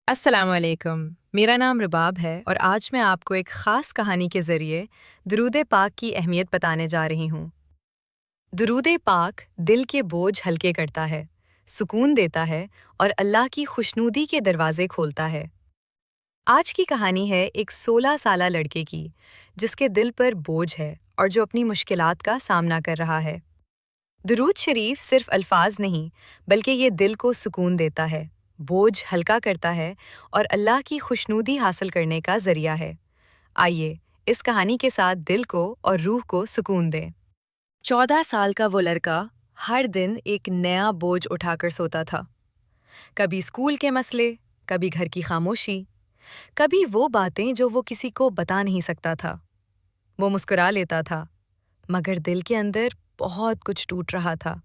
السلام علیکم، میرا نام رباب ہے اور آج میں آپ کو ایک خاص کہانی کے ذریعے درود پاک کی اہمیت بتانے جا رہی ہوں۔ درود پاک دل کے بوجھ ہلکے کرتا ہے، سکون دیتا ہے اور اللہ کی خوشنودی کے دروازے کھولتا ہے۔ آج کی کہانی ہے ایک 16 سالہ لڑکے کی، جس کے دل پر بوجھ ہے اور جو اپنی مشکلات کا سامنا کر رہا ہے۔ درود شریف صرف الفاظ نہیں، بلکہ یہ دل کو سکون دیتا ہے، بوجھ ہلکا کرتا ہے اور اللہ کی خوشنودی حاصل کرنے کا ذریعہ ہے۔ آئیے اس کہانی کے ساتھ دل کو اور روح کو سکون دیں۔ 14 سال کا وہ لڑکا ہر دن ایک نیا بوجھ اٹھا کر سوتا تھا۔ کبھی اسکول کے مسئلے، کبھی گھر کی خاموشی، کبھی وہ باتیں جو وہ کسی کو بتا نہیں سکتا تھا۔ وہ مسکرا لیتا تھا، مگر دل کے اندر بہت کچھ ٹوٹ رہا تھا۔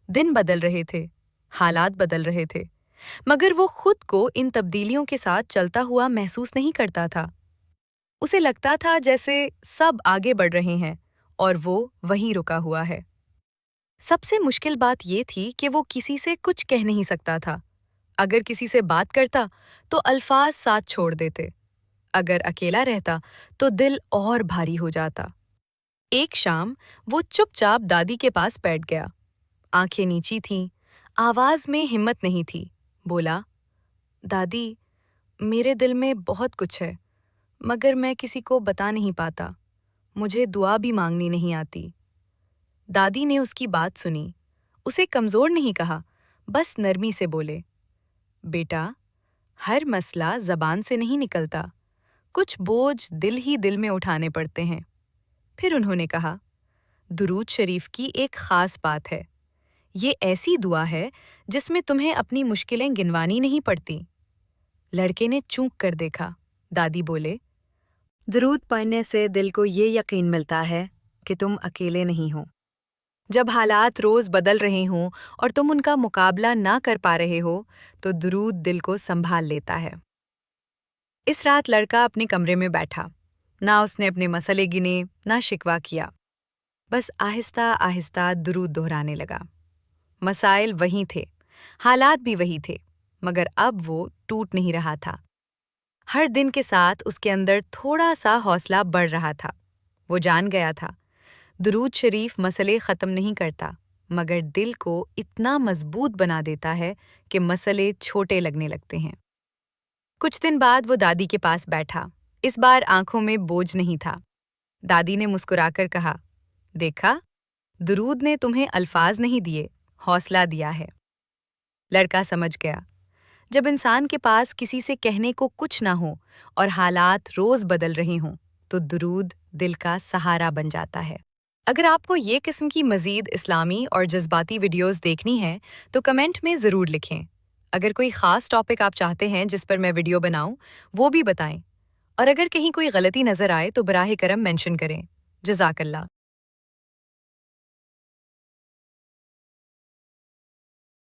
دن بدل رہے تھے، حالات بدل رہے تھے، مگر وہ خود کو ان تبدیلیوں کے ساتھ چلتا ہوا محسوس نہیں کرتا تھا۔ اسے لگتا تھا جیسے سب آگے بڑھ رہے ہیں اور وہ وہیں رکا ہوا ہے۔ سب سے مشکل بات یہ تھی کہ وہ کسی سے کچھ کہہ نہیں سکتا تھا۔ اگر کسی سے بات کرتا تو الفاظ ساتھ چھوڑ دیتے، اگر اکیلا رہتا تو دل اور بھاری ہو جاتا۔ ایک شام وہ چپ چاپ دادی کے پاس بیٹھ گیا، آنکھیں نیچی تھیں، آواز میں ہمت نہیں تھی۔ بولا، دادی، میرے دل میں بہت کچھ ہے، مگر میں کسی کو بتا نہیں پاتا، مجھے دعا بھی مانگنی نہیں آتی۔ دادی نے اس کی بات سنی، اسے کمزور نہیں کہا، بس نرمی سے بولے، بیٹا، ہر مسئلہ زبان سے نہیں نکلتا، کچھ بوجھ دل ہی دل میں اٹھانے پڑتے ہیں۔ پھر انہوں نے کہا، درود شریف کی ایک خاص بات ہے، یہ ایسی دعا ہے جس میں تمہیں اپنی مشکلیں گنوانی نہیں پڑتی۔ لڑکے نے چونک کر دیکھا۔ دادی بولے، درود پڑھنے سے دل کو یہ یقین ملتا ہے کہ تم اکیلے نہیں ہو۔ جب حالات روز بدل رہے ہوں اور تم ان کا مقابلہ نہ کر پا رہے ہو تو درود دل کو سنبھال لیتا ہے۔ اس رات لڑکا اپنے کمرے میں بیٹھا، نہ اس نے اپنے مسئلے گنے، نہ شکوہ کیا، بس آہستہ آہستہ درود دہرانے لگا۔ مسائل وہی تھے، حالات بھی وہی تھے، مگر اب وہ ٹوٹ نہیں رہا تھا۔ ہر دن کے ساتھ اس کے اندر تھوڑا سا حوصلہ بڑھ رہا تھا۔ وہ جان گیا تھا، درود شریف مسئلے ختم نہیں کرتا، مگر دل کو اتنا مضبوط بنا دیتا ہے کہ مسئلے چھوٹے لگنے لگتے ہیں۔ کچھ دن بعد وہ دادی کے پاس بیٹھا، اس بار آنکھوں میں بوجھ نہیں تھا۔ دادی نے مسکرا کر کہا، دیکھا، درود نے تمہیں الفاظ نہیں دیے، حوصلہ دیا ہے۔ لڑکا سمجھ گیا، جب انسان کے پاس کسی سے کہنے کو کچھ نہ ہو اور حالات روز بدل رہے ہوں تو درود دل کا سہارا بن جاتا ہے۔ اگر آپ کو یہ قسم کی مزید اسلامی اور جذباتی ویڈیوز دیکھنی ہیں تو کمنٹ میں ضرور لکھیں۔ اگر کوئی خاص ٹاپک آپ چاہتے ہیں جس پر میں ویڈیو بناؤں، وہ بھی بتائیں، اور اگر کہیں کوئی غلطی نظر آئے تو براہ کرم مینشن کریں۔ جزاک اللہ۔